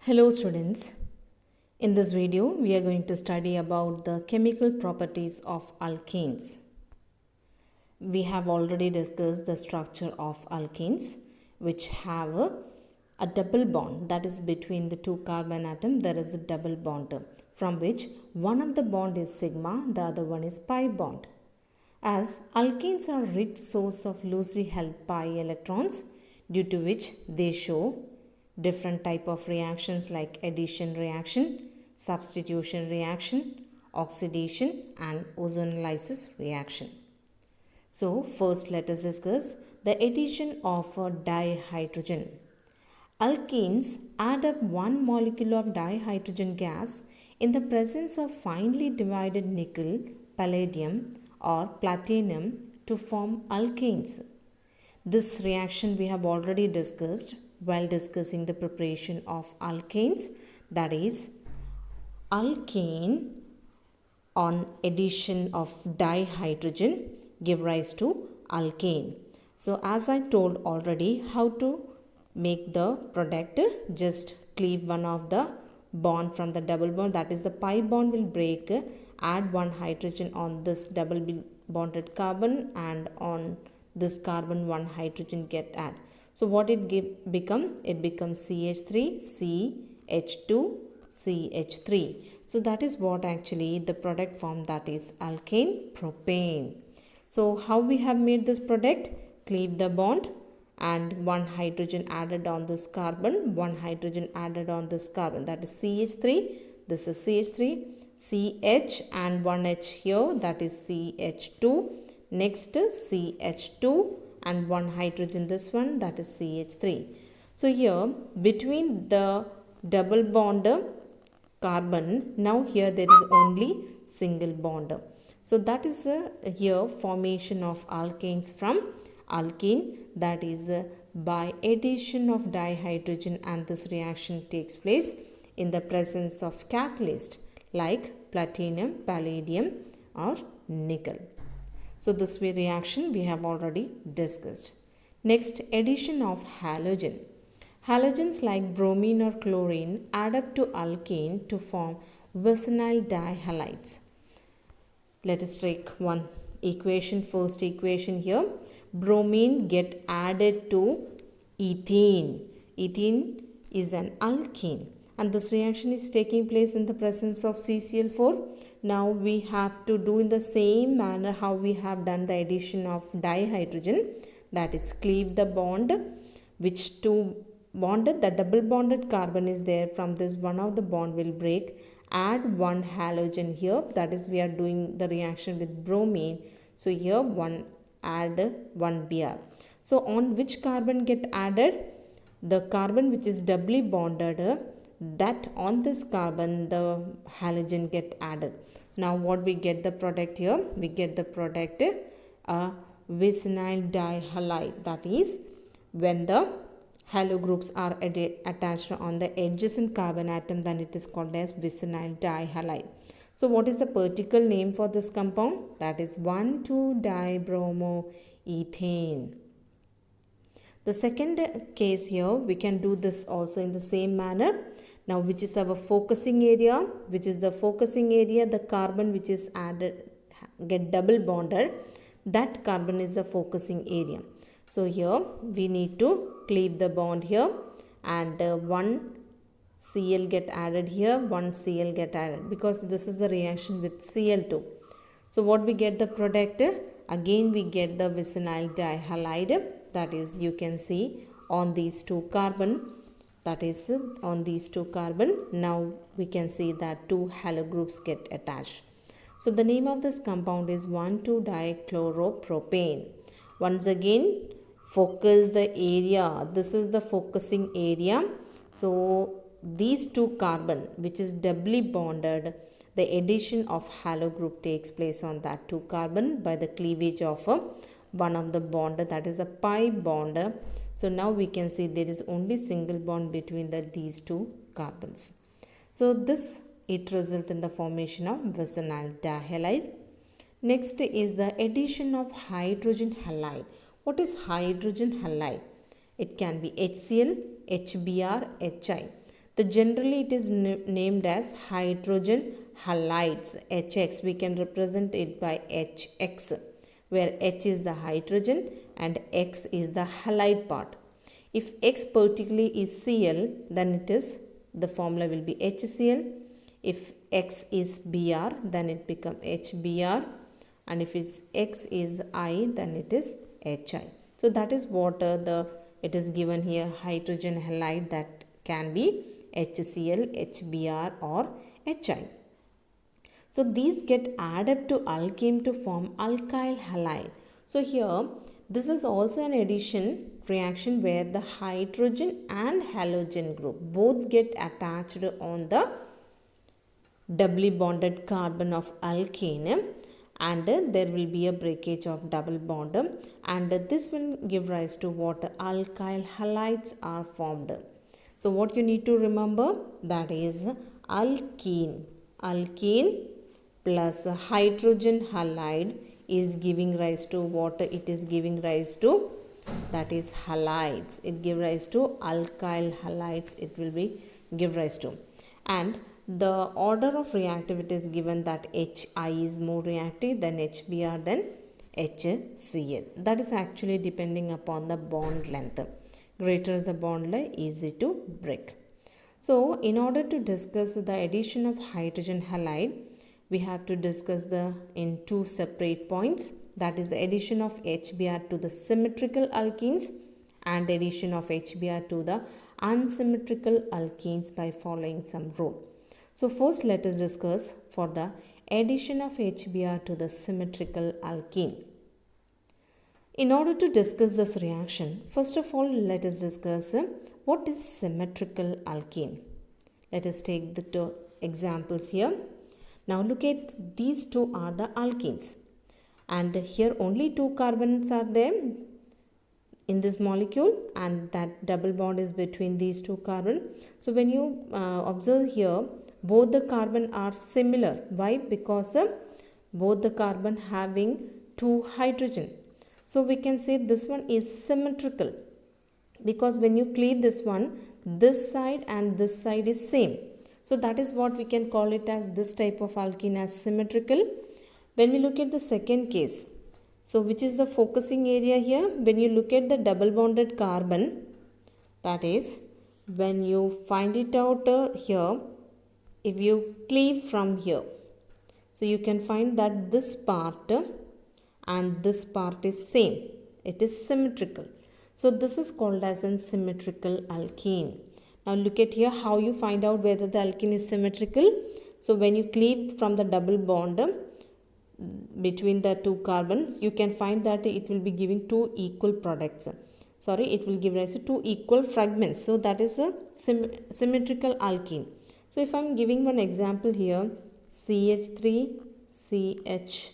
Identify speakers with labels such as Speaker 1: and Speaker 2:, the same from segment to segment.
Speaker 1: Hello students, in this video we are going to study about the chemical properties of alkenes. We have already discussed the structure of alkenes which have a double bond, that is between the two carbon atom there is a double bond from which one of the bond is sigma, the other one is pi bond. As alkenes are rich source of loosely held pi electrons due to which they show different type of reactions like addition reaction, substitution reaction, oxidation and ozonolysis reaction. So first let us discuss the addition of a dihydrogen. Alkenes add up one molecule of dihydrogen gas in the presence of finely divided nickel, palladium or platinum to form alkanes. This reaction we have already discussed while discussing the preparation of alkanes, that is alkane on addition of dihydrogen give rise to alkane. So as I told already how to make the product, just cleave one of the bond from the double bond, that is the pi bond will break, add one hydrogen on this double bonded carbon and on this carbon one hydrogen get add. So what it become? It becomes CH3, CH2, CH3. So that is what actually the product form, that is alkane propane. So how we have made this product? Cleave the bond and one hydrogen added on this carbon, one hydrogen added on this carbon, that is CH3, this is CH3, CH and one H here, that is CH2, next CH2 and one hydrogen this one, that is CH3. So here between the double bond carbon, now here there is only single bond. So that is here formation of alkanes from alkene, that is by addition of dihydrogen, and this reaction takes place in the presence of catalyst like platinum, palladium or nickel. So this reaction we have already discussed. Next, addition of halogen. Halogens like bromine or chlorine add up to alkane to form vicinal dihalides. Let us take one equation, first equation here. Bromine get added to ethene. Ethene is an alkene and this reaction is taking place in the presence of CCl4. Now we have to do in the same manner how we have done the addition of dihydrogen, that is cleave the bond, which two bonded, the double bonded carbon is there, from this one of the bond will break, add one halogen here, that is we are doing the reaction with bromine. So here one add one Br. So on which carbon get added? The carbon which is doubly bonded, that on this carbon the halogen get added. Now what we get the product here? We get the product a vicinal dihalide, that is when the halo groups are attached on the adjacent carbon atom, then it is called as vicinal dihalide. So what is the particle name for this compound? That is 1,2-dibromoethane. The second case here, we can do this also in the same manner. Now which is our focusing area? Which is the focusing area? The carbon which is added get double bonded, that carbon is the focusing area. So here we need to cleave the bond here and one Cl get added here, one Cl get added, because this is the reaction with Cl2. So what we get the product? Again we get the vicinal dihalide, that is you can see on these two carbon, that is on these two carbon. Now we can see that two halo groups get attached. So the name of this compound is 1,2-dichloropropane. Once again focus the area, this is the focusing area. So these two carbon which is doubly bonded, the addition of halo group takes place on that two carbon by the cleavage of one of the bond, that is a pi bond. So now we can see there is only single bond between these two carbons. So this it result in the formation of vicinal dihalide. Next is the addition of hydrogen halide. What is hydrogen halide? It can be HCl, HBr, HI. The generally it is named as hydrogen halides, HX. We can represent it by HX, where H is the hydrogen and X is the halide part. If X particularly is Cl, then it is, the formula will be HCl. If X is Br, then it becomes HBr, and if it's X is I, then it is HI. So that is what it is given here, hydrogen halide, that can be HCl, HBr or HI. So these get added to alkene to form alkyl halide. So here this is also an addition reaction where the hydrogen and halogen group both get attached on the doubly bonded carbon of alkene, and there will be a breakage of double bond, and this will give rise to what alkyl halides are formed. So what you need to remember, that is alkene plus hydrogen halide is giving rise to what it is giving rise to, that is halides. It gives rise to alkyl halides, it will be give rise to. And the order of reactivity is given that HI is more reactive than HBr than HCl. That is actually depending upon the bond length. Greater is the bond length, easy to break. So in order to discuss the addition of hydrogen halide, we have to discuss in two separate points, that is the addition of HBr to the symmetrical alkenes and addition of HBr to the unsymmetrical alkenes by following some rule. So first let us discuss for the addition of HBr to the symmetrical alkene. In order to discuss this reaction, first of all let us discuss what is symmetrical alkene. Let us take the two examples here. Now look at these two are the alkenes, and here only two carbons are there in this molecule, and that double bond is between these two carbon. So when you observe here, both the carbon are similar. Why? Because both the carbon having two hydrogen. So we can say this one is symmetrical, because when you cleave this one, this side and this side is same. So that is what we can call it as this type of alkene as symmetrical. When we look at the second case, so which is the focusing area here, when you look at the double bonded carbon, that is when you find it out here, if you cleave from here, so you can find that this part and this part is same. It is symmetrical. So this is called as a symmetrical alkene. Now look at here how you find out whether the alkene is symmetrical. So when you cleave from the double bond between the two carbons, you can find that it will be giving two equal products. It will give rise to two equal fragments. So that is a symmetrical alkene. So if I am giving one example here, CH3, CH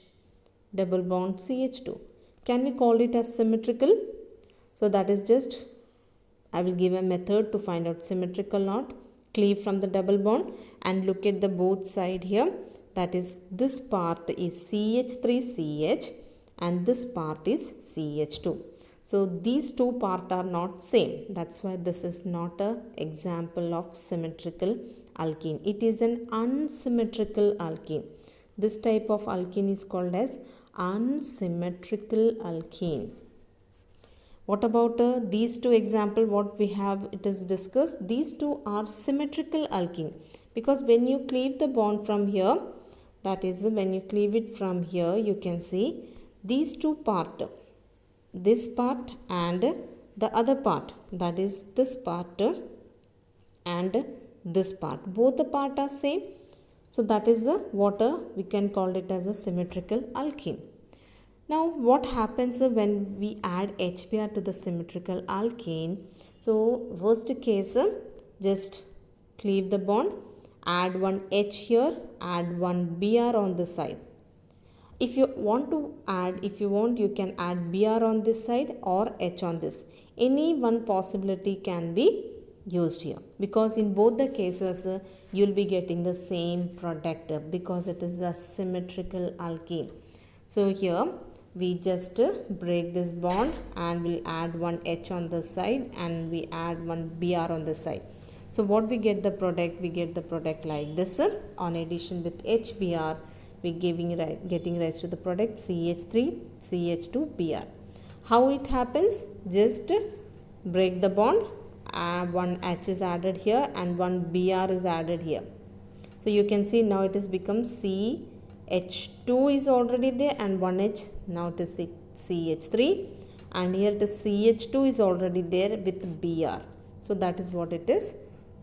Speaker 1: double bond CH2. Can we call it as symmetrical? So that is just, I will give a method to find out symmetrical or not. Cleave from the double bond and look at the both side here. That is, this part is CH3CH and this part is CH2. So these two parts are not same. That's why this is not an example of symmetrical alkene. It is an unsymmetrical alkene. This type of alkene is called as unsymmetrical alkene. What about these two examples? What we have, it is discussed. These two are symmetrical alkene, because when you cleave the bond from here, that is when you cleave it from here, you can see these two parts, this part and the other part, that is this part and this part, both the part are same. So that is the water, we can call it as a symmetrical alkene. Now what happens when we add HBr to the symmetrical alkene? So worst case, just cleave the bond, add one H here, add one Br on the side. If you want to add, you can add Br on this side or H on this. Any one possibility can be used here, because in both the cases you will be getting the same product because it is a symmetrical alkene. So here we just break this bond and we'll add one H on the side and we add one Br on the side. So what we get the product? We get the product like this. On addition with HBr, we getting rise to the product CH3, CH2Br. How it happens? Just break the bond. One H is added here and one Br is added here. So you can see now it has become CH2 is already there and one H. Now it is CH3 and here it is CH2 is already there with Br. So that is what it is,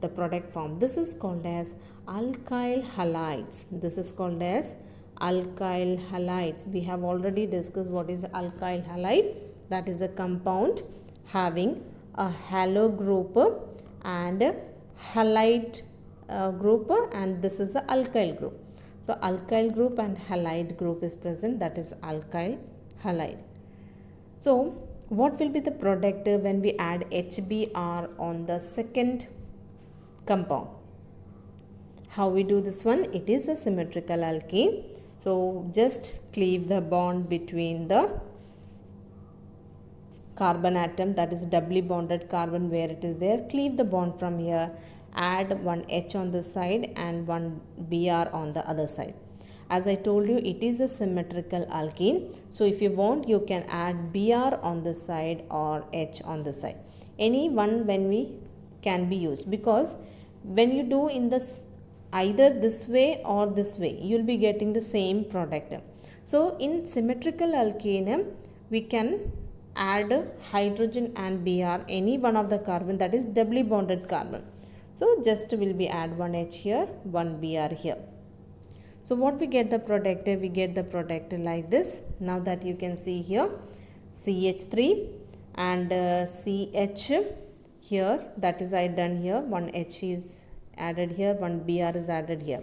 Speaker 1: the product form. This is called as alkyl halides. This is called as alkyl halides. We have already discussed what is alkyl halide. That is a compound having a halo group and a halide group, and this is the alkyl group. So alkyl group and halide group is present, that is alkyl halide. So what will be the product when we add HBr on the second compound? How we do this one? It is a symmetrical alkene. So just cleave the bond between the carbon atom, that is doubly bonded carbon where it is there. Cleave the bond from here, add one H on this side and one Br on the other side. As I told you, it is a symmetrical alkene. So if you want, you can add Br on this side or H on this side. Any one when we can be used, because when you do in this either this way or this way, you will be getting the same product. So in symmetrical alkene, we can add hydrogen and Br, any one of the carbon, that is doubly bonded carbon. So just will be add one H here, one Br here. So what we get the product? We get the product like this. Now that you can see here, CH3 and CH here, that is I done here, one H is added here, one Br is added here.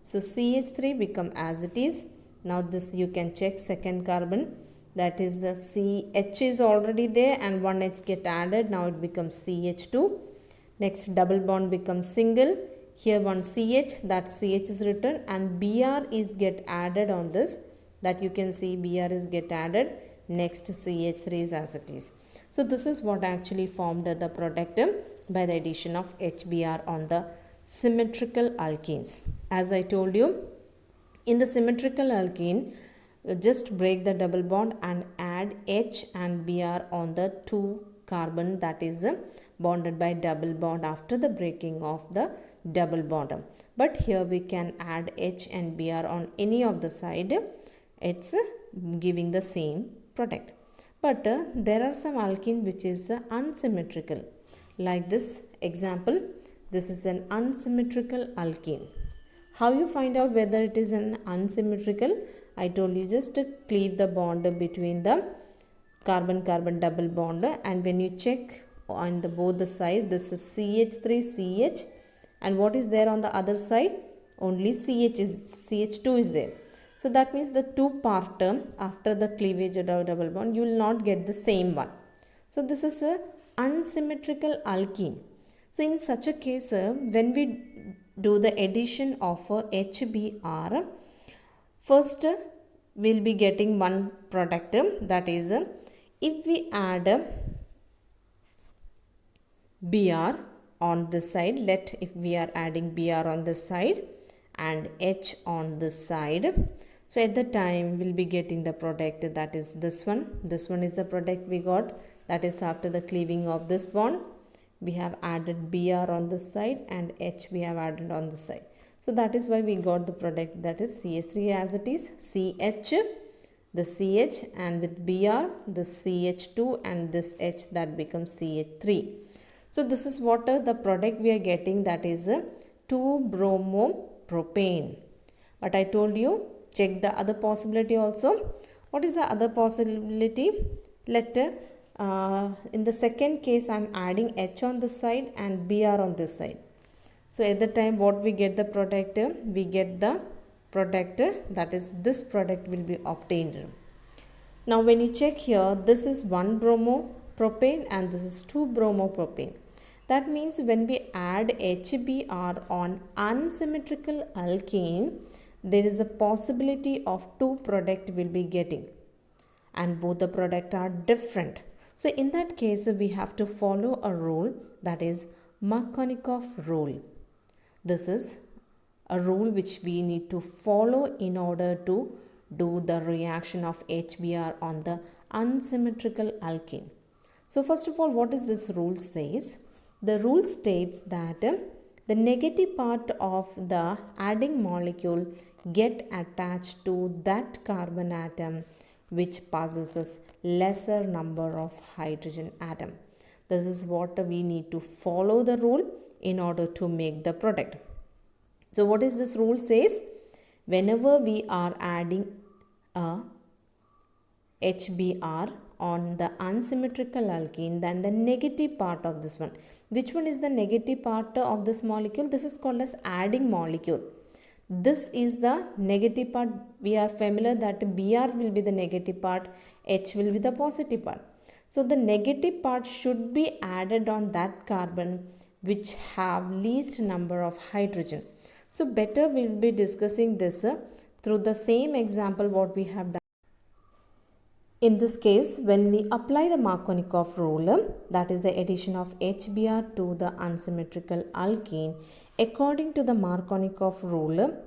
Speaker 1: So CH3 become as it is. Now this you can check second carbon, that is CH is already there and one H get added. Now it becomes CH2. Next double bond becomes single. Here one CH, that CH is written and Br is get added on this, that you can see Br is get added. Next CH3 is as it is. So this is what actually formed the product by the addition of HBr on the symmetrical alkenes. As I told you, in the symmetrical alkene, just break the double bond and add H and Br on the two carbon that is bonded by double bond after the breaking of the double bond. But here we can add H and Br on any of the side, it's giving the same product. But there are some alkene which is unsymmetrical. Like this example, this is an unsymmetrical alkene. How you find out whether it is an unsymmetrical? I told you, just cleave the bond between the carbon-carbon double bond, and when you check on the both the side, this is CH3 CH, and what is there on the other side? Only CH2 is there. So that means the two part after the cleavage of double bond, you will not get the same one. So this is a unsymmetrical alkene. So in such a case, when we do the addition of HBr, first we'll be getting one product, that is if we add Br on this side, if we are adding Br on this side and H on this side, so at the time we'll be getting the product, that is this one. This one is the product we got, that is after the cleaving of this bond, we have added Br on this side and H we have added on this side. So that is why we got the product, that is CH3 as it is, CH, the CH, and with Br, the CH2 and this H, that becomes CH3. So this is what the product we are getting, that is 2-bromopropane. But I told you, check the other possibility also. What is the other possibility? In the second case, I am adding H on this side and Br on this side. So at the time what we get the product? We get the product, that is this product will be obtained. Now when you check here, this is 1-bromopropane and this is 2-bromopropane. That means when we add HBr on unsymmetrical alkene, there is a possibility of two products will be getting, and both the products are different. So in that case, we have to follow a rule, that is Markovnikov rule. This is a rule which we need to follow in order to do the reaction of HBr on the unsymmetrical alkene. So first of all, what is this rule says? The rule states that the negative part of the adding molecule get attached to that carbon atom which possesses lesser number of hydrogen atom. This is what we need to follow the rule in order to make the product. So what is this rule says? Whenever we are adding a HBr on the unsymmetrical alkene, then the negative part of this one. Which one is the negative part of this molecule? This is called as adding molecule. This is the negative part. We are familiar that Br will be the negative part, H will be the positive part. So the negative part should be added on that carbon which have least number of hydrogen. So better we will be discussing this through the same example what we have done. In this case, when we apply the Markovnikov rule, that is the addition of HBr to the unsymmetrical alkene, according to the Markovnikov rule,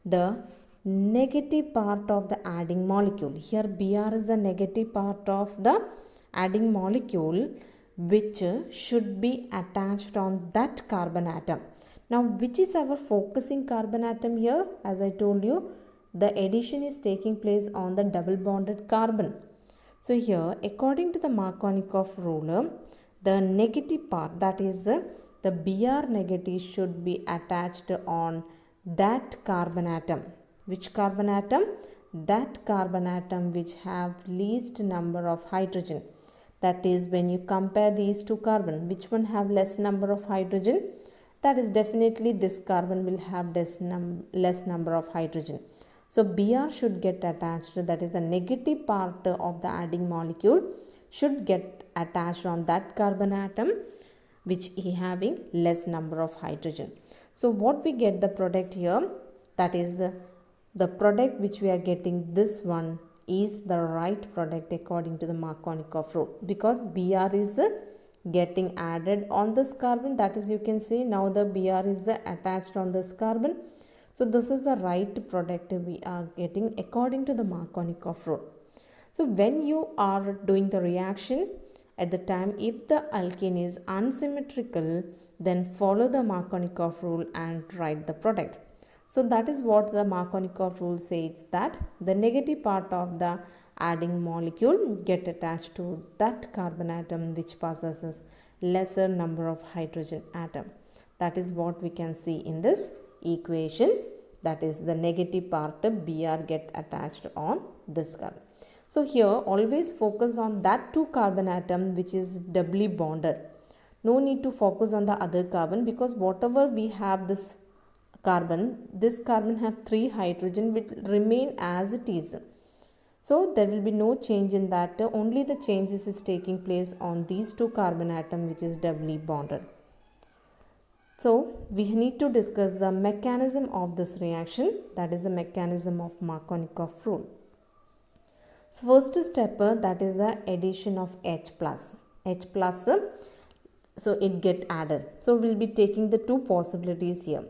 Speaker 1: the negative part of the adding molecule, here Br is the negative part of the adding molecule which should be attached on that carbon atom. Now, which is our focusing carbon atom here? As I told you, the addition is taking place on the double bonded carbon. So here, according to the Markovnikov rule, the negative part, that is the Br negative, should be attached on that carbon atom. Which carbon atom? That carbon atom which have least number of hydrogen. That is, when you compare these two carbon, which one have less number of hydrogen? That is definitely this carbon will have less number of hydrogen. So Br should get attached, that is the negative part of the adding molecule should get attached on that carbon atom which is having less number of hydrogen. So what we get the product here, that is the product which we are getting, this one is the right product according to the Markovnikov rule, because Br is getting added on this carbon, that is you can see now the Br is attached on this carbon. So this is the right product we are getting according to the Markovnikov rule. So when you are doing the reaction, at the time if the alkene is unsymmetrical, then follow the Markovnikov rule and write the product. So that is what the Markovnikov rule says, that the negative part of the adding molecule get attached to that carbon atom which possesses lesser number of hydrogen atom. That is what we can see in this equation, that is the negative part of Br get attached on this carbon. So here always focus on that two carbon atom which is doubly bonded. No need to focus on the other carbon, because whatever we have this carbon have 3 hydrogen will remain as it is. So there will be no change in that, only the changes is taking place on these two carbon atom which is doubly bonded. So we need to discuss the mechanism of this reaction, that is the mechanism of Markovnikov rule. So first step, that is the addition of H+. So it get added. So we'll be taking the two possibilities here.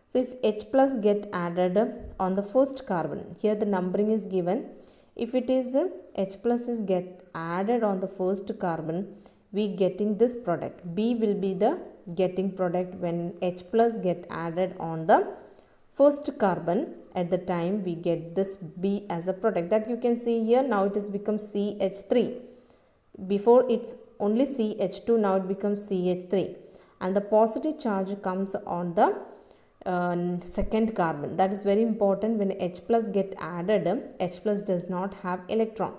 Speaker 1: So if H plus get added on the first carbon, here the numbering is given. If it is H plus is get added on the first carbon, we getting this product. B will be the getting product when H plus get added on the first carbon. At the time we get this B as a product, that you can see here. Now it has become CH3. Before it's only CH2, now it becomes CH3, and the positive charge comes on the second carbon. That is very important. When H plus get added, H plus does not have electron.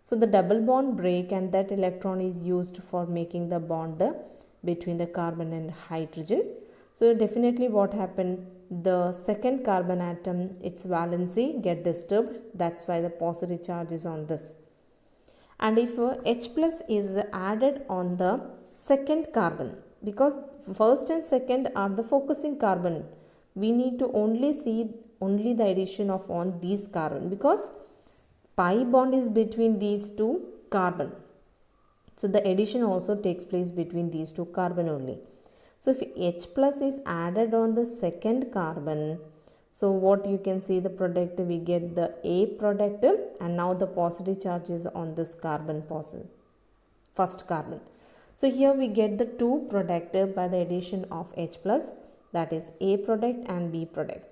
Speaker 1: So the double bond break, and that electron is used for making the bond between the carbon and hydrogen. So definitely what happened, the second carbon atom, its valency get disturbed. That's why the positive charge is on this. And if H plus is added on the second carbon, because first and second are the focusing carbon, we need to only see only the addition of on these carbon, because pi bond is between these two carbon. So the addition also takes place between these two carbon only. So if H plus is added on the second carbon, so what you can see the product, we get the A product, and now the positive charge is on this carbon first carbon. So here we get the two product by the addition of H plus, that is A product and B product.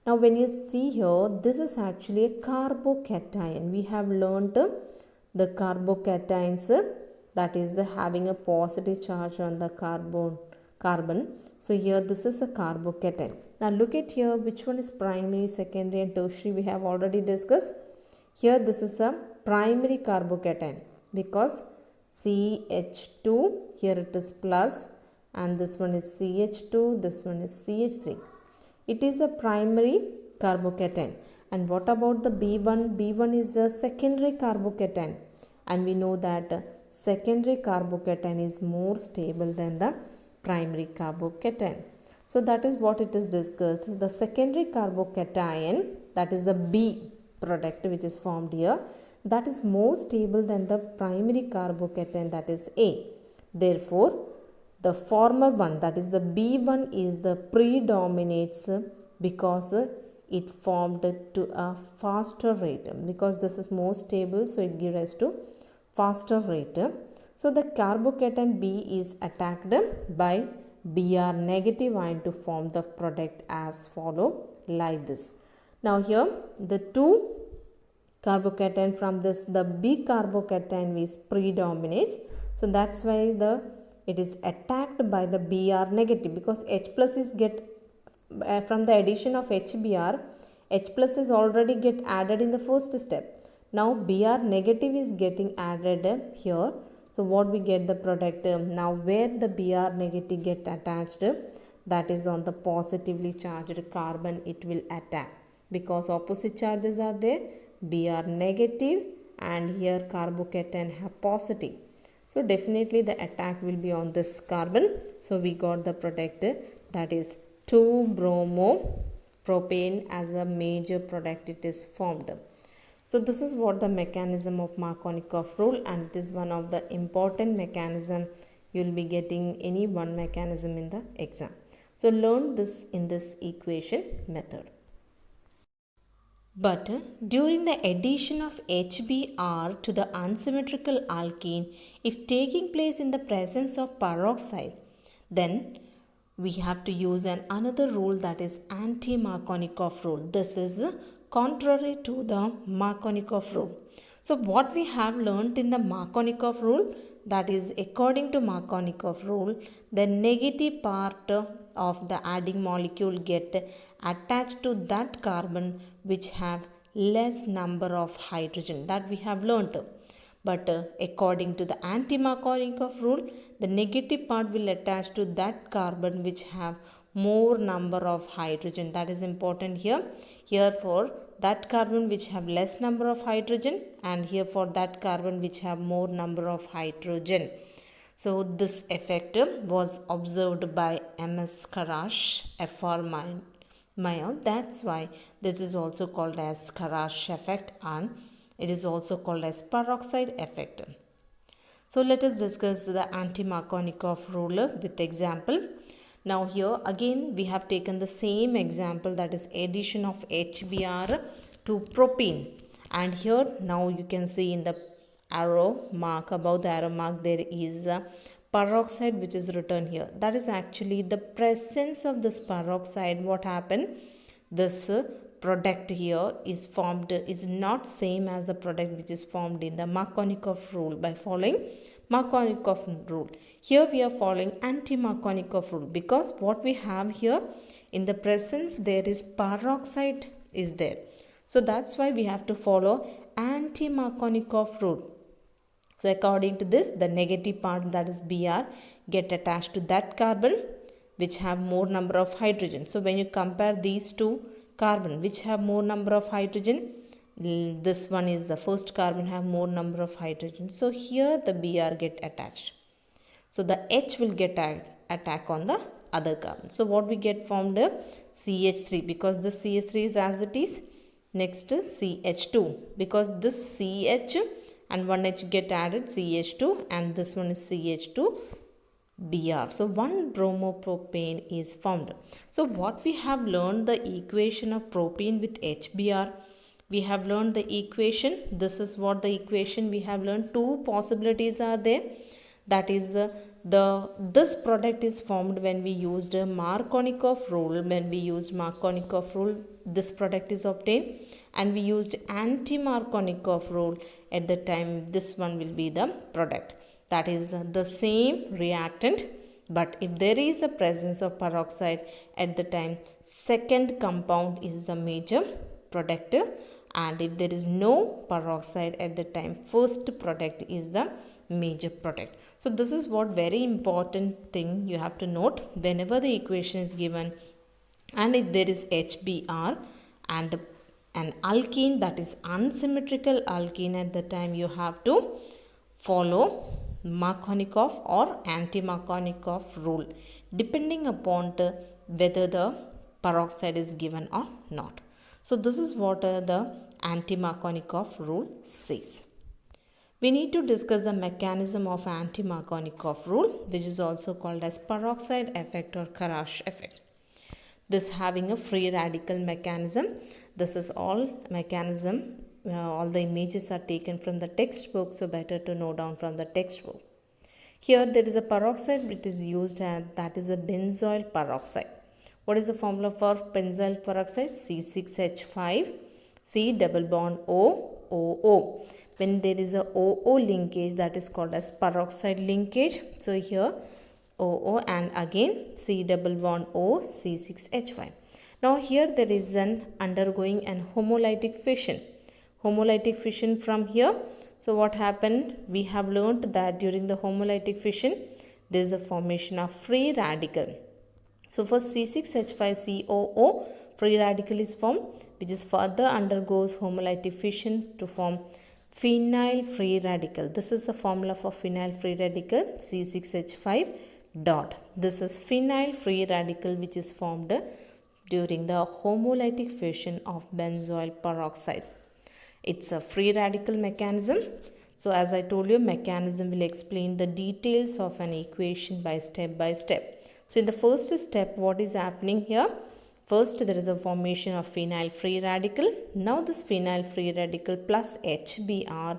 Speaker 1: Now when you see here, this is actually a carbocation. We have learnt the carbocations, that is having a positive charge on the carbon. So here this is a carbocation. Now look at here, which one is primary, secondary and tertiary we have already discussed. Here this is a primary carbocation because CH2, here it is plus, and this one is CH2, this one is CH3. It is a primary carbocation. And what about the B1? B1 is a secondary carbocation, and we know that secondary carbocation is more stable than the primary carbocation. So that is what it is discussed. The secondary carbocation, that is the B product which is formed here, that is more stable than the primary carbocation, that is A. Therefore, the former one, that is the B1, is the predominates because it formed to a faster rate, because this is more stable, so it gives rise to faster rate. So the carbocation B is attacked by Br negative ion to form the product as follow, like this. Now here the two carbocation from this, the B carbocation is predominates, so that's why it is attacked by the Br negative, because H plus is get from the addition of HBr, H plus is already get added in the first step. Now Br negative is getting added here. So what we get the product, now where the Br negative get attached, that is on the positively charged carbon it will attack, because opposite charges are there, Br negative and here carbocation have positive. So definitely the attack will be on this carbon. So we got the product, that is 2-bromopropane as a major product it is formed. So this is what the mechanism of Markovnikov rule, and it is one of the important mechanism. You will be getting any one mechanism in the exam. So learn this in this equation method. But during the addition of HBr to the unsymmetrical alkene, if taking place in the presence of peroxide, then we have to use another rule, that is anti-Markovnikov rule. This is contrary to the Markovnikov rule. So what we have learnt in the Markovnikov rule, that is according to Markovnikov rule, the negative part of the adding molecule get attached to that carbon which have less number of hydrogen, that we have learnt. But according to the anti-Markovnikov rule, the negative part will attach to that carbon which have more number of hydrogen. That is important here. Here for that carbon which have less number of hydrogen, and here for that carbon which have more number of hydrogen. So this effect was observed by MS Karash, FR Mayo. That's why this is also called as Karash effect, and it is also called as peroxide effect. So let us discuss the anti-Markovnikov rule with example. Now here again we have taken the same example, that is addition of HBr to propene, and here now you can see in the arrow mark, above the arrow mark there is a peroxide which is written here. That is actually the presence of this peroxide. What happened? This product here is formed, is not same as the product which is formed in the Markovnikov rule by following Markovnikov rule. Here we are following anti-Markovnikov rule, because what we have here in the presence there is peroxide is there. So that's why we have to follow anti-Markovnikov rule. So according to this, the negative part, that is Br, get attached to that carbon which have more number of hydrogen. So when you compare these two carbon which have more number of hydrogen, this one is the first carbon have more number of hydrogen. So here the Br get attached. So the H will get attack on the other carbon. So what we get formed CH3, because this CH3 is as it is. Next CH2, because this CH and one H get added, CH2, and this one is CH2. Br. So one bromopropane is formed. So what we have learned the equation of propane with HBr. We have learned the equation. This is what the equation we have learned. Two possibilities are there. That is this product is formed when we used a Markovnikov rule. When we used Markovnikov rule, this product is obtained, and we used anti-Markovnikov rule at the time. This one will be the product. That is the same reactant, but if there is a presence of peroxide at the time, second compound is the major product, and if there is no peroxide at the time, first product is the major product. So this is what very important thing you have to note whenever the equation is given, and if there is HBr and an alkene, that is unsymmetrical alkene, at the time you have to follow Markovnikov or anti-Markovnikov rule depending upon whether the peroxide is given or not. So this is what the anti-Markovnikov rule says. We need to discuss the mechanism of anti-Markovnikov rule, which is also called as peroxide effect or Karash effect. This having a free radical mechanism. This is all mechanism. All the images are taken from the textbook, so better to note down from the textbook. Here there is a peroxide which is used, and that is a benzoyl peroxide. What is the formula for benzoyl peroxide? C6H5 C double bond O OO. When there is a OO linkage, that is called as peroxide linkage. So here OO and again C double bond O C6H5. Now here there is an undergoing an homolytic fission. Homolytic fission from here. So what happened? We have learnt that during the homolytic fission, there is a formation of free radical. So for C6H5COO, free radical is formed, which is further undergoes homolytic fission to form phenyl free radical. This is the formula for phenyl free radical, C6H5 dot. This is phenyl free radical which is formed during the homolytic fission of benzoyl peroxide. It's a free radical mechanism. So as I told you, mechanism will explain the details of an equation by step. So in the first step, what is happening here? First, there is a formation of phenyl free radical. Now this phenyl free radical plus HBr,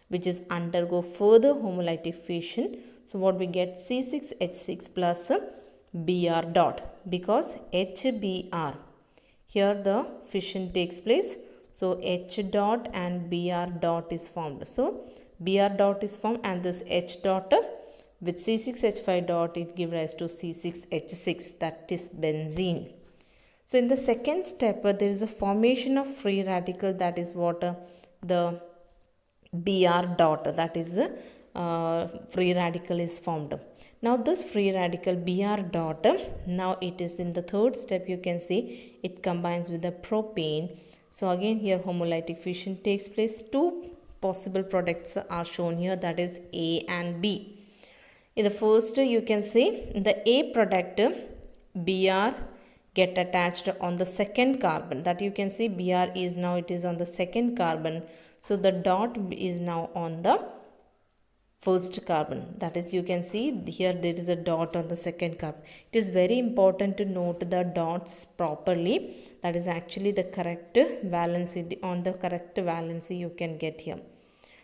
Speaker 1: which is undergo further homolytic fission. So what we get? C6H6 plus Br dot, because HBr, here the fission takes place. So H dot and Br dot is formed. So Br dot is formed, and this H dot with C6H5 dot, it gives rise to C6H6, that is benzene. So in the second step, there is a formation of free radical, that is what the Br dot, that is free radical is formed. Now this free radical Br dot, now it is in the third step, you can see it combines with the propane. So again here homolytic fission takes place. Two possible products are shown here, that is A and B. In the first, you can see the A product Br get attached on the second carbon, that you can see Br is now it is on the second carbon. So the dot is now on the first carbon, that is you can see here there is a dot on the second carbon. It is very important to note the dots properly. That is actually the correct valency, on the correct valency you can get here.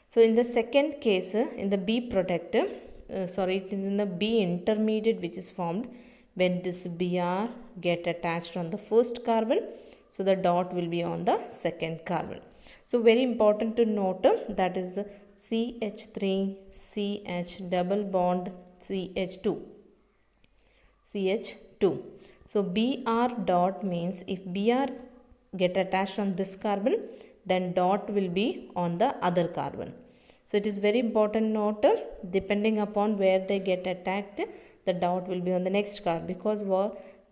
Speaker 1: So in the second case, in the B product, it is in the B intermediate which is formed when this Br get attached on the first carbon. So the dot will be on the second carbon. So very important to note that is CH3 CH double bond CH2. So Br dot means if Br get attached on this carbon, then dot will be on the other carbon. So it is very important note, depending upon where they get attacked, the dot will be on the next carbon, because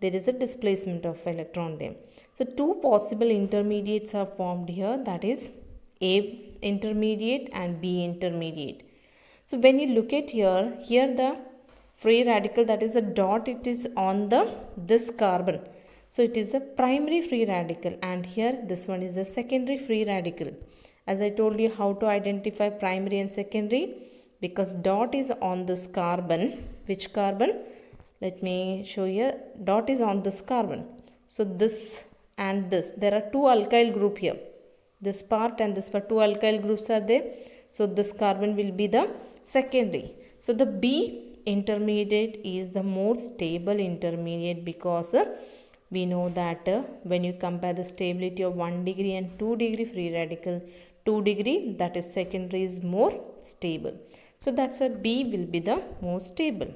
Speaker 1: there is a displacement of electron there. So two possible intermediates are formed here, that is A intermediate and B intermediate. So when you look at here the free radical, that is a dot, it is on this carbon. So it is a primary free radical, and here this one is a secondary free radical. As I told you how to identify primary and secondary, because dot is on this carbon which carbon? Let me show you. Dot is on this carbon. So this and this, there are two alkyl group here. This part and this part, two alkyl groups are there. So this carbon will be the secondary. So the B intermediate is the more stable intermediate, because we know that when you compare the stability of 1 degree and 2 degree free radical, 2 degree, that is secondary, is more stable. So that's why B will be the most stable.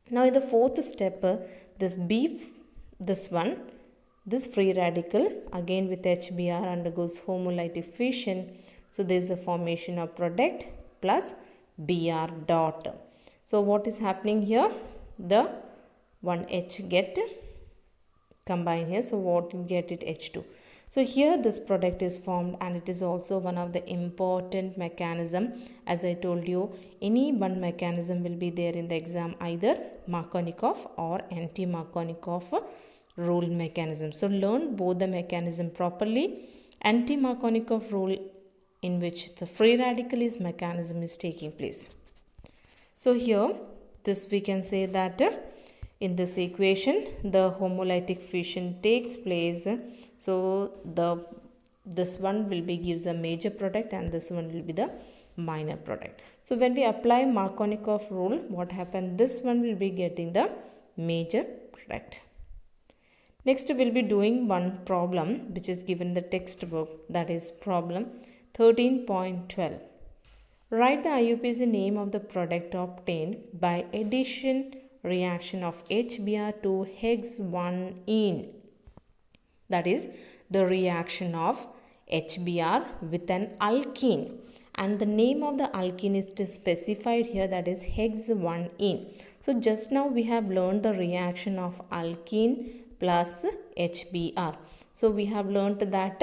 Speaker 1: Now in the fourth step, this this free radical again with HBr undergoes homolytic fission. So there is a formation of product plus Br dot. So what is happening here? The one H get combined here. So what you get it? H2. So here this product is formed, and it is also one of the important mechanism. As I told you, any one mechanism will be there in the exam, either Markovnikov or anti-Markovnikov rule mechanism. So learn both the mechanism properly. Anti-Markovnikov rule, in which the free radical is mechanism is taking place. So here this we can say that in this equation the homolytic fission takes place. So this one will be gives a major product, and this one will be the minor product. So when we apply Markovnikov rule, what happened? This one will be getting the major product. Next we will be doing one problem which is given in the textbook, that is problem 13.12. Write the IUPAC name of the product obtained by addition reaction of HBr to Hex-1-ene. That is the reaction of HBr with an alkene, and the name of the alkene is specified here, that is Hex-1-ene. So just now we have learned the reaction of alkene plus HBr. So we have learnt that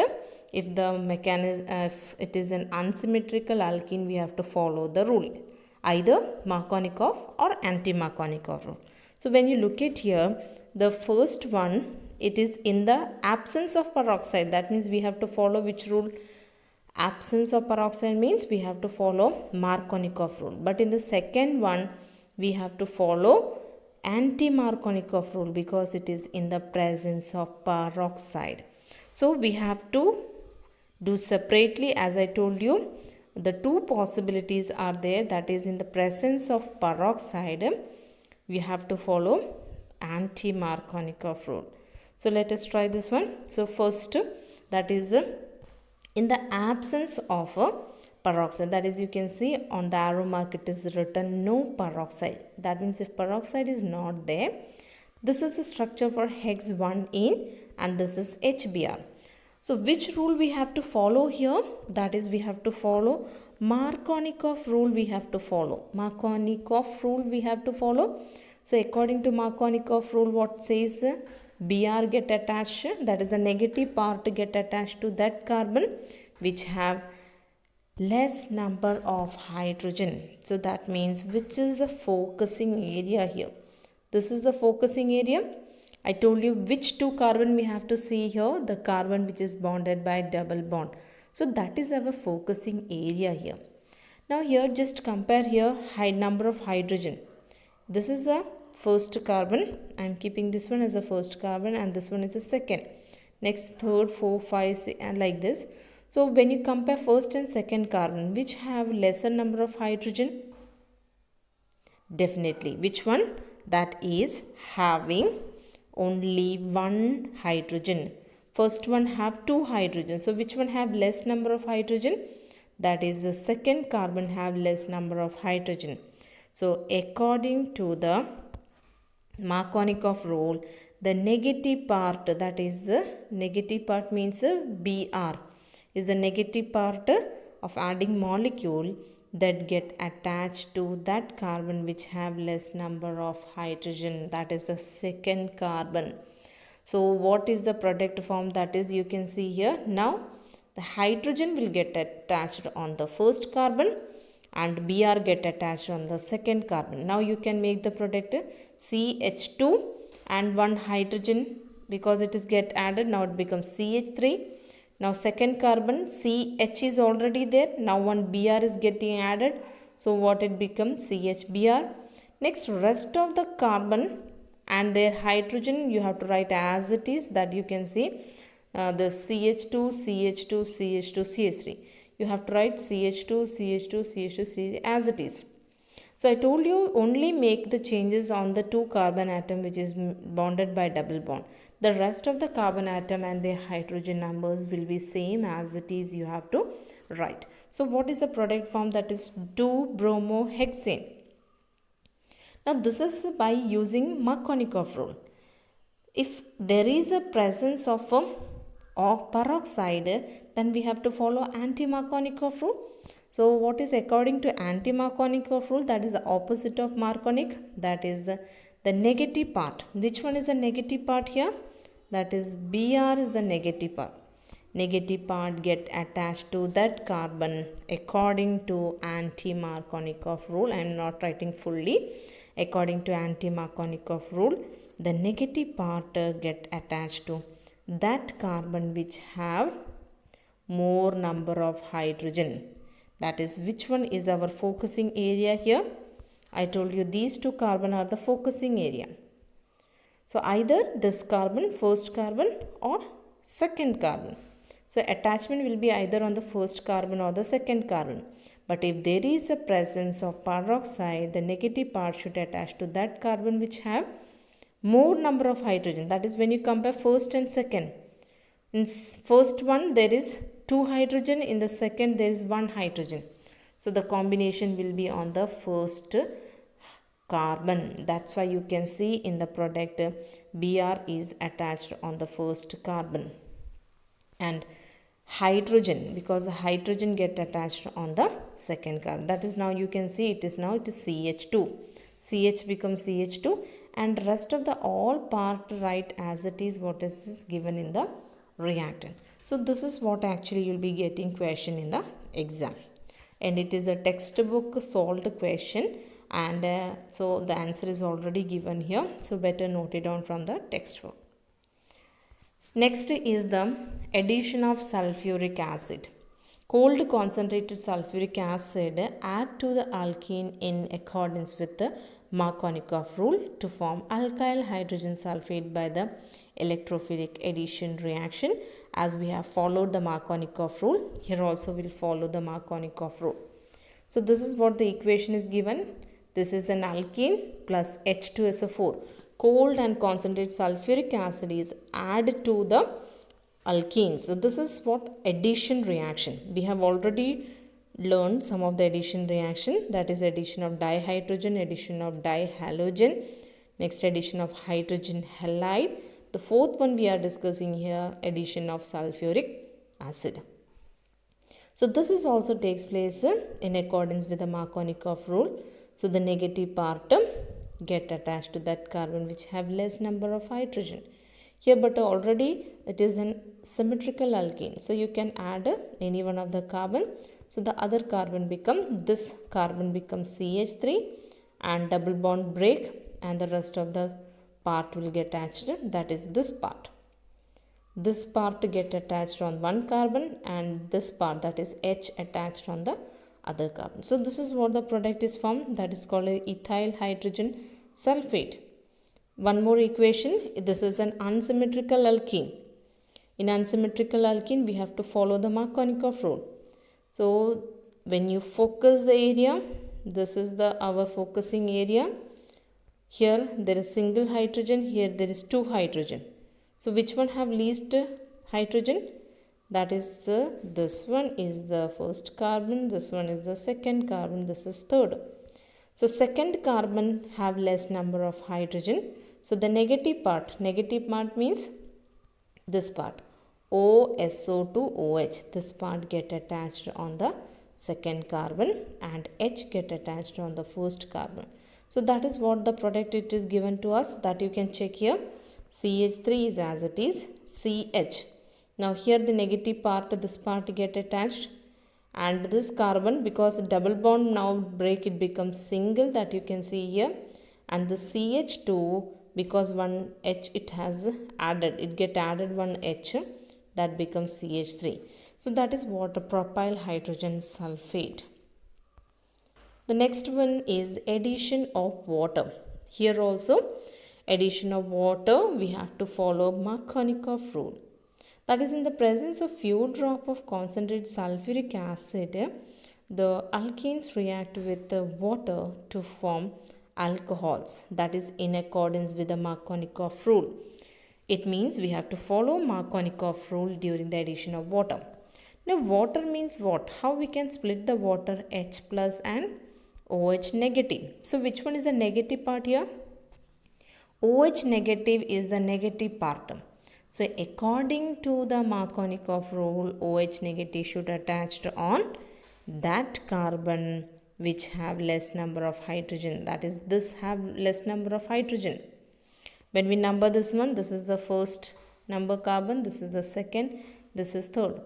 Speaker 1: if the mechanism, if it is an unsymmetrical alkene, we have to follow the rule, either Markovnikov or anti-Markovnikov rule. So when you look at here, the first one, it is in the absence of peroxide. That means we have to follow which rule? Absence of peroxide means we have to follow Markovnikov rule. But in the second one, we have to follow anti-Markovnikov rule, because it is in the presence of peroxide. So we have to do separately. As I told you, the two possibilities are there, that is in the presence of peroxide we have to follow anti-Markovnikov rule. So let us try this one. So first, that is in the absence of peroxide, that is you can see on the arrow mark it is written no peroxide. That means if peroxide is not there, this is the structure for Hex-1-ene and this is HBr. So which rule we have to follow here? That is we have to follow Markovnikov rule we have to follow. Markovnikov rule we have to follow. So according to Markovnikov rule, what says? Br get attached, that is the negative part get attached to that carbon which have less number of hydrogen. So that means which is the focusing area here? This is the focusing area. I told you which two carbon we have to see here, the carbon which is bonded by double bond. So that is our focusing area here. Now here just compare here high number of hydrogen. This is the first carbon. I am keeping this one as the first carbon and this one is the second. Next third, 4, 5, 6 and like this. So when you compare first and second carbon, which have lesser number of hydrogen? Definitely. Which one? That is having only one hydrogen. First one have two hydrogen. So which one have less number of hydrogen? That is the second carbon have less number of hydrogen. So according to the Markovnikov rule, the negative part, that is negative part means Br is the negative part of adding molecule that get attached to that carbon which have less number of hydrogen, that is the second carbon. So what is the product form? That is you can see here. Now the hydrogen will get attached on the first carbon and Br get attached on the second carbon. Now you can make the product CH2 and one hydrogen, because it is get added, now it becomes CH3. Now second carbon CH is already there. Now one Br is getting added. So what it becomes? CHBr. Next, rest of the carbon and their hydrogen you have to write as it is, that you can see the CH2, CH2, CH2, CH3. You have to write CH2, CH2, CH2, CH2 as it is. So I told you only make the changes on the 2 carbon atom which is bonded by double bond. The rest of the carbon atom and their hydrogen numbers will be same as it is, you have to write. So what is the product form? That is 2-bromohexane. Now this is by using Markovnikov rule. If there is a presence of a peroxide, then we have to follow anti-Markovnikov rule. So what is according to anti-Markovnikov rule? That is the opposite of Markovnik. That is the negative part. Which one is the negative part here? That is Br is the negative part. Negative part get attached to that carbon according to anti-Markovnikov rule. I am not writing fully. According to anti-Markovnikov rule, the negative part get attached to that carbon which have more number of hydrogen. That is, which one is our focusing area here? I told you these 2 carbon are the focusing area. So either this carbon, first carbon, or second carbon. So attachment will be either on the first carbon or the second carbon. But if there is a presence of peroxide, the negative part should attach to that carbon which have more number of hydrogen. That is when you compare first and second. In first one there is 2 hydrogen, in the second there is 1 hydrogen. So the combination will be on the first carbon. That's why you can see in the product Br is attached on the first carbon. And hydrogen, because the hydrogen get attached on the second carbon. That is, now you can see it is CH2. CH becomes CH2 and rest of the all part write as it is what is given in the reactant. So this is what actually you will be getting question in the exam. And it is a textbook solved question, and so the answer is already given here. So better note it down from the textbook. Next is the addition of sulfuric acid. Cold concentrated sulfuric acid add to the alkene in accordance with the Markovnikov rule to form alkyl hydrogen sulfate by the electrophilic addition reaction. As we have followed the Markovnikov rule, here also we will follow the Markovnikov rule. So this is what the equation is given. This is an alkene plus H2SO4. Cold and concentrated sulfuric acid is added to the alkenes. So this is what addition reaction. We have already learned some of the addition reaction, that is addition of dihydrogen, addition of dihalogen, next addition of hydrogen halide. The fourth one we are discussing here, addition of sulfuric acid. So this is also takes place in accordance with the Markovnikov rule. So the negative part get attached to that carbon which have less number of hydrogen. Here but already it is an symmetrical alkene. So you can add any one of the carbon. So the other carbon become, this carbon becomes CH3 and double bond break and the rest of the part will get attached, that is this part. This part to get attached on one carbon and this part, that is H, attached on the other carbon. So this is what the product is formed, that is called ethyl hydrogen sulfate. One more equation, this is an unsymmetrical alkene. In unsymmetrical alkene we have to follow the Markovnikov rule. So when you focus the area, this is the our focusing area. Here there is single hydrogen, here there is 2 hydrogen. So which one have least hydrogen? That is this one is the first carbon, this one is the second carbon, this is third. So second carbon have less number of hydrogen. So the negative part means this part, OSO2OH, this part get attached on the second carbon and H get attached on the first carbon. So that is what the product it is given to us, that you can check here. CH3 is as it is, CH. Now here the negative part, this part get attached and this carbon, because double bond now break, it becomes single, that you can see here. And the CH2, because one H it has added, it get added one H, that becomes CH3. So that is what a propyl hydrogen sulfate. The next one is addition of water. Here also addition of water we have to follow Markovnikov rule. That is, in the presence of few drop of concentrated sulfuric acid, the alkenes react with the water to form alcohols. That is in accordance with the Markovnikov rule. It means we have to follow Markovnikov rule during the addition of water. Now water means what? How we can split the water? H plus and OH negative. So which one is the negative part here? OH negative is the negative part. So according to the Markovnikov rule, OH negative should attach on that carbon which have less number of hydrogen. That is, this have less number of hydrogen. When we number this one, this is the first number carbon, this is the second, this is third.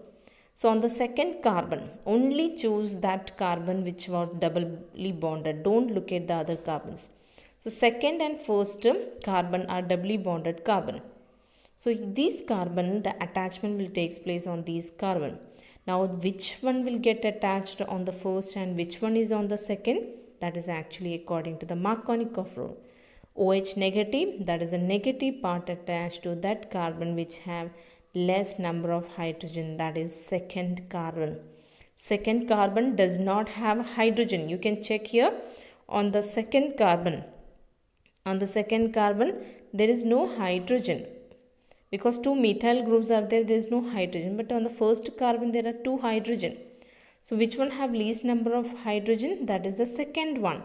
Speaker 1: So on the second carbon, only choose that carbon which was doubly bonded. Don't look at the other carbons. So second and first carbon are doubly bonded carbon. So these carbon, the attachment will take place on these carbon. Now which one will get attached on the first and which one is on the second? That is actually according to the Markovnikov rule. OH negative, that is a negative part attached to that carbon which have less number of hydrogen, that is second carbon. Second carbon does not have hydrogen. You can check here on the second carbon. On the second carbon, there is no hydrogen. Because two methyl groups are there, there is no hydrogen. But on the first carbon, there are two hydrogen. So which one have least number of hydrogen? That is the second one.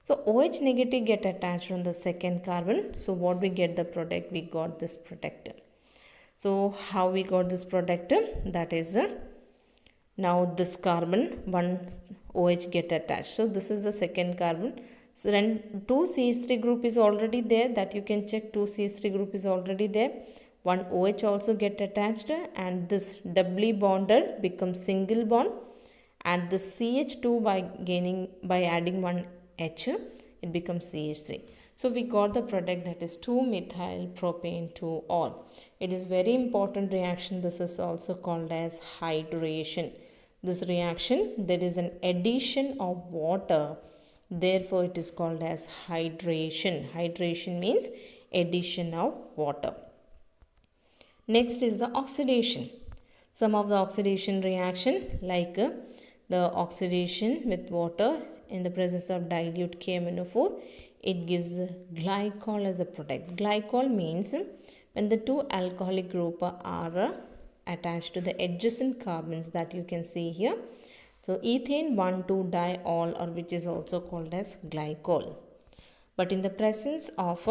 Speaker 1: So OH negative get attached on the second carbon. So what we get the product? We got this product. So how we got this product? That is now this carbon, one OH get attached. So this is the second carbon. So then 2CH3 group is already there, that you can check. 2CH3 group is already there. One OH also get attached, and this doubly bonded becomes single bond, and the CH2 by adding one H, it becomes CH3. So we got the product, that is 2-methyl propane 2-ol. It is very important reaction. This is also called as hydration. This reaction, there is an addition of water. Therefore, it is called as hydration. Hydration means addition of water. Next is the oxidation. Some of the oxidation reaction, like the oxidation with water in the presence of dilute KMnO4, it gives glycol as a product. Glycol means when the two alcoholic group are attached to the adjacent carbons that you can see here. So ethane 1,2-diol, or which is also called as glycol. But in the presence of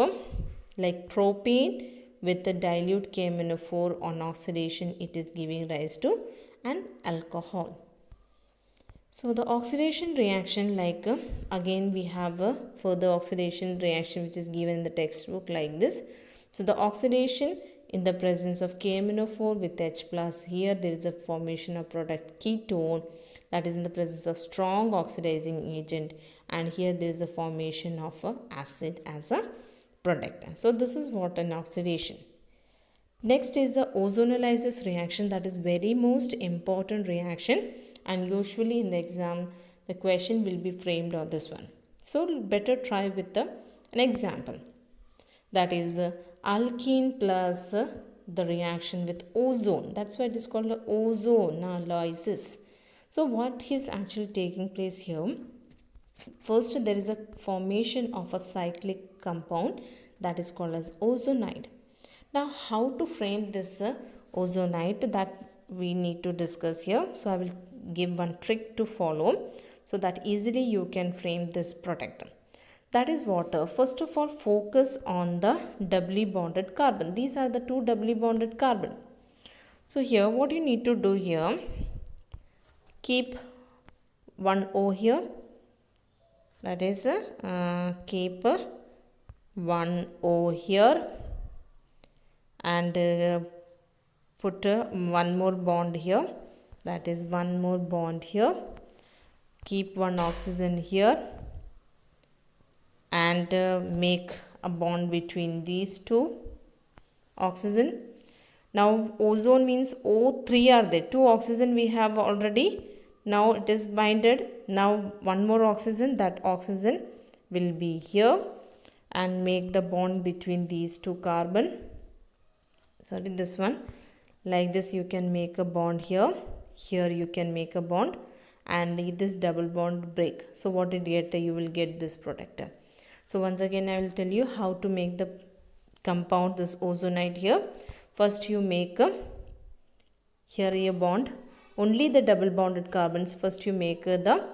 Speaker 1: like propane with the dilute KMnO4 on oxidation, it is giving rise to an alcohol. So the oxidation reaction, like again we have a further oxidation reaction which is given in the textbook like this. So the oxidation in the presence of KMnO4 with H plus, here there is a formation of product ketone, that is in the presence of strong oxidizing agent, and here there is a formation of a acid as a product. So this is what an oxidation. Next is the ozonolysis reaction. That is very most important reaction, and usually in the exam the question will be framed on this one. So better try with an example. That is alkene plus the reaction with ozone. That's why it is called ozonolysis. So what is actually taking place here? First, there is a formation of a cyclic compound that is called as ozonide. Now, how to frame this ozonide, that we need to discuss here. So I will give one trick to follow so that easily you can frame this product. That is what? First of all, focus on the doubly bonded carbon. These are the two doubly bonded carbon. So here what you need to do here, keep one O here. That is keep one O here, and put one more bond here. That is one more bond here. Keep one oxygen here, and make a bond between these two oxygen. Now ozone means O3 are there. Two oxygen we have already Now it is binded. Now one more oxygen, that oxygen will be here and make the bond between these two carbon. Sorry, this one. Like this you can make a bond here. Here you can make a bond and this double bond break. So what you get, you will get this protector. So once again I will tell you how to make the compound, this ozonide here. First you make here a bond, only the double bonded carbons. First you make the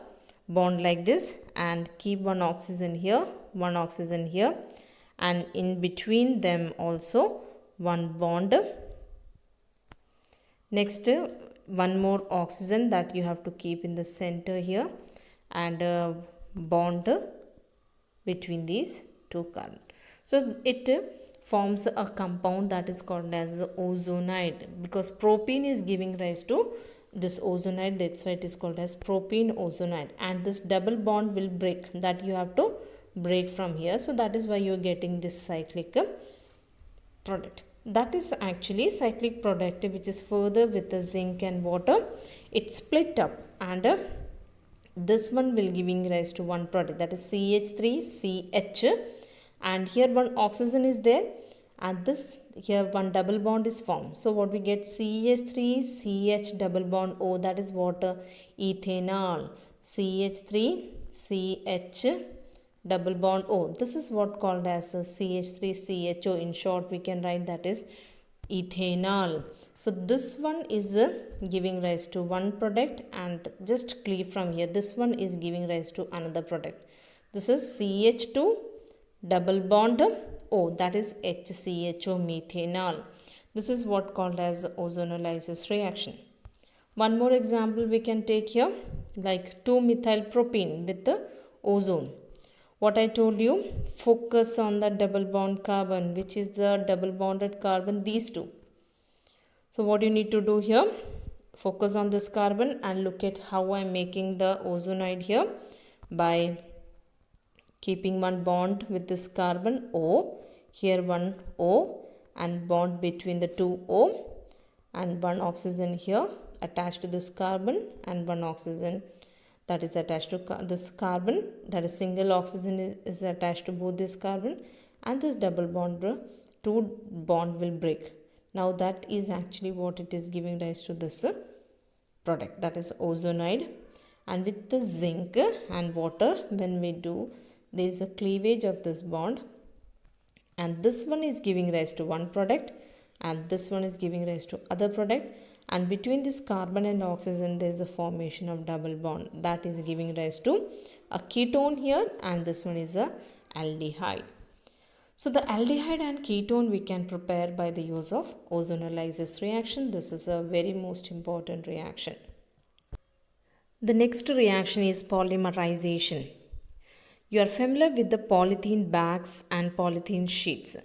Speaker 1: bond like this and keep one oxygen here, one oxygen here, and in between them also one bond. Next one more oxygen that you have to keep in the center here and bond between these two carbons. So it forms a compound that is called as ozonide, because propene is giving rise to this ozonide. That's why it is called as propene ozonide, and this double bond will break, that you have to break from here. So that is why you are getting this cyclic product. That is actually cyclic product which is further with the zinc and water. It split up and this one will giving rise to one product, that is CH3CH, and here one oxygen is there and this here one double bond is formed. So what we get, CH3CH double bond O, that is water, ethanol, CH3CH double bond O. This is what called as CH3CHO. In short we can write that is ethanol. So this one is giving rise to one product, and just cleave from here, this one is giving rise to another product. This is CH2 double bond O, that is HCHO, methanol. This is what called as ozonolysis reaction. One more example we can take here, like 2-methyl propene with the ozone. What I told you, focus on the double bond carbon, which is the double bonded carbon, these two. So what you need to do here, focus on this carbon and look at how I am making the ozonide here by keeping one bond with this carbon O, here one O, and bond between the two O, and one oxygen here attached to this carbon, and one oxygen that is attached to this carbon, that is single oxygen is attached to both this carbon, and this double bond, two bond will break. Now that is actually what it is giving rise to this product, that is ozonide. And with the zinc and water, when we do, there is a cleavage of this bond, and this one is giving rise to one product and this one is giving rise to other product, and between this carbon and oxygen there is a formation of double bond that is giving rise to a ketone here, and this one is a aldehyde. So the aldehyde and ketone we can prepare by the use of ozonolysis reaction. This is a very most important reaction. The next reaction is polymerization. You are familiar with the polythene bags and polythene sheets.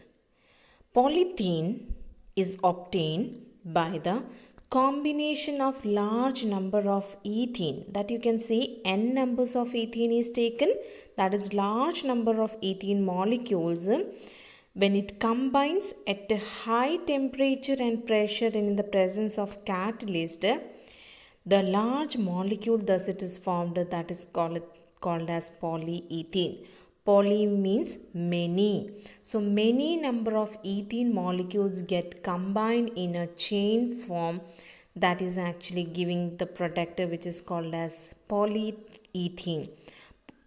Speaker 1: Polythene is obtained by the combination of large number of ethene, that you can see n numbers of ethene is taken, that is large number of ethene molecules. When it combines at a high temperature and pressure and in the presence of catalyst, the large molecule thus it is formed, that is called as polyethene. Poly means many. So many number of ethene molecules get combined in a chain form, that is actually giving the product which is called as polyethene.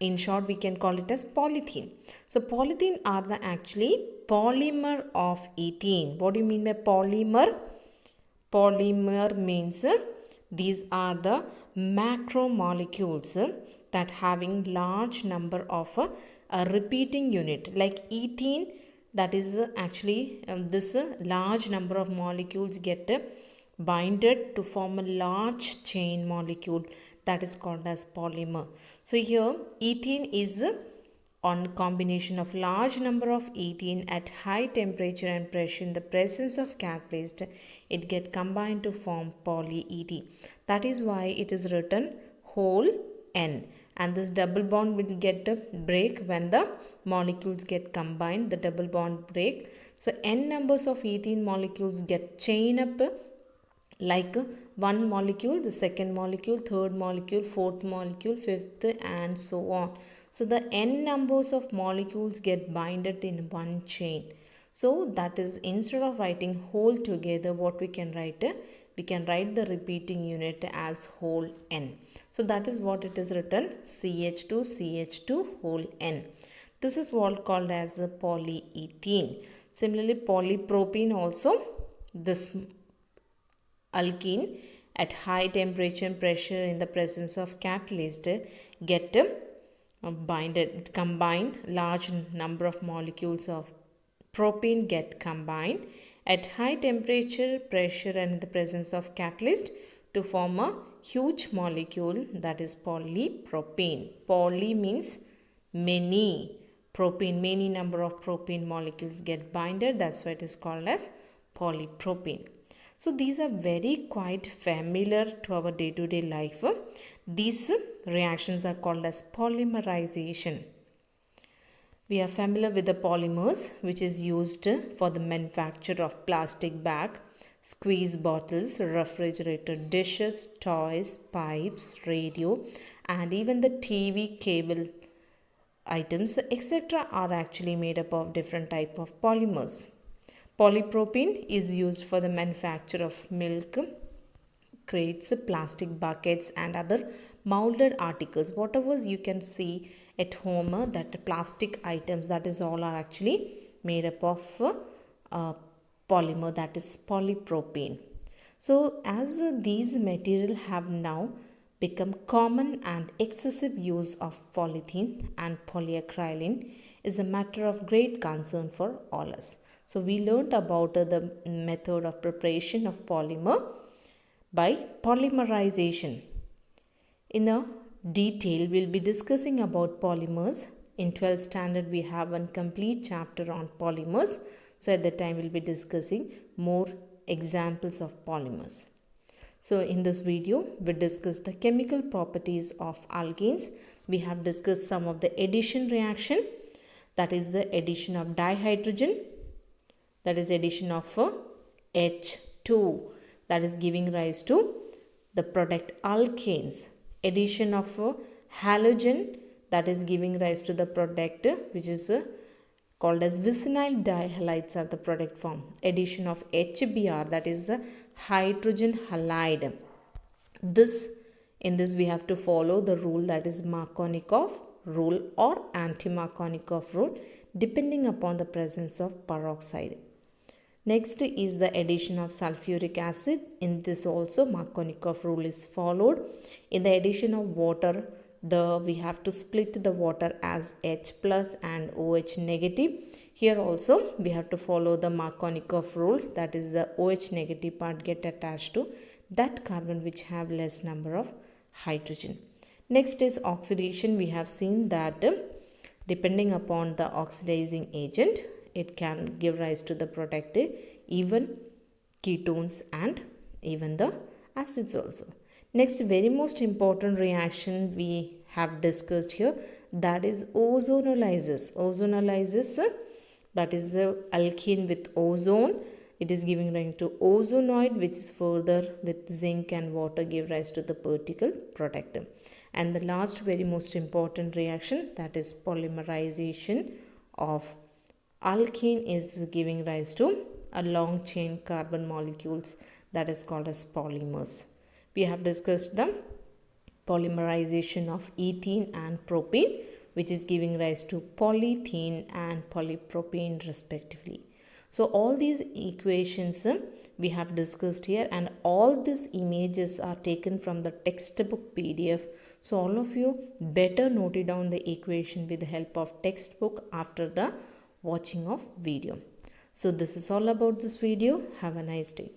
Speaker 1: In short we can call it as polythene. So polythene are the actually polymer of ethene. What do you mean by polymer? Polymer means these are the macromolecules that having large number of a repeating unit, like ethene, that is actually this large number of molecules get binded to form a large chain molecule, that is called as polymer. So here ethene is on combination of large number of ethene at high temperature and pressure in the presence of catalyst, it get combined to form polyethene. That is why it is written whole N, and this double bond will get a break when the molecules get combined, the double bond break. So n numbers of ethene molecules get chain up like one molecule, the second molecule, third molecule, fourth molecule, fifth, and so on. So the n numbers of molecules get binded in one chain. So that is, instead of writing whole together, what we can write? We can write the repeating unit as whole n. So that is what it is written, CH2 CH2 whole n. This is what called as a polyethene. Similarly, polypropene also, this alkene at high temperature and pressure in the presence of catalyst get binded, combined. Large number of molecules of propane get combined at high temperature, pressure, and in the presence of catalyst to form a huge molecule, that is polypropane. Poly means many. Propane, many number of propane molecules get binded. That's why it is called as polypropane. So these are very quite familiar to our day-to-day life. These reactions are called as polymerization. We are familiar with the polymers, which is used for the manufacture of plastic bag, squeeze bottles, refrigerator dishes, toys, pipes, radio, and even the TV cable items, etc. are actually made up of different type of polymers. Polypropene is used for the manufacture of milk crates, plastic buckets, and other molded articles. Whatever you can see at home, that plastic items, that is all are actually made up of polymer, that is polypropene. So as these materials have now become common, and excessive use of polythene and polyacrylene is a matter of great concern for all us. So we learnt about the method of preparation of polymer by polymerization. In a detail, we'll be discussing about polymers. In 12th standard, we have one complete chapter on polymers. So at that time, we'll be discussing more examples of polymers. So in this video, we discussed the chemical properties of alkenes. We have discussed some of the addition reaction, that is the addition of dihydrogen, that is addition of H2, that is giving rise to the product alkenes. Addition of halogen, that is giving rise to the product which is called as vicinal dihalides are the product form. Addition of HBr, that is hydrogen halide. In this we have to follow the rule, that is Markovnikov rule or anti-Markovnikov rule, depending upon the presence of peroxide. Next is the addition of sulfuric acid. In this also Markovnikov rule is followed. In the addition of water, we have to split the water as H plus and OH negative. Here also we have to follow the Markovnikov rule, that is the OH negative part get attached to that carbon which have less number of hydrogen. Next is oxidation. We have seen that depending upon the oxidizing agent, it can give rise to the product even ketones and even the acids also. Next, very most important reaction we have discussed here, that is ozonolysis. Ozonolysis, that is the alkene with ozone. It is giving rise to ozonoid, which is further with zinc and water give rise to the particle product. And the last very most important reaction, that is polymerization of alkene, is giving rise to a long chain carbon molecules, that is called as polymers. We have discussed the polymerization of ethene and propane, which is giving rise to polyethene and polypropane respectively. So all these equations we have discussed here, and all these images are taken from the textbook PDF. So all of you better note it down the equation with the help of textbook after the watching of video. So this is all about this video. Have a nice day.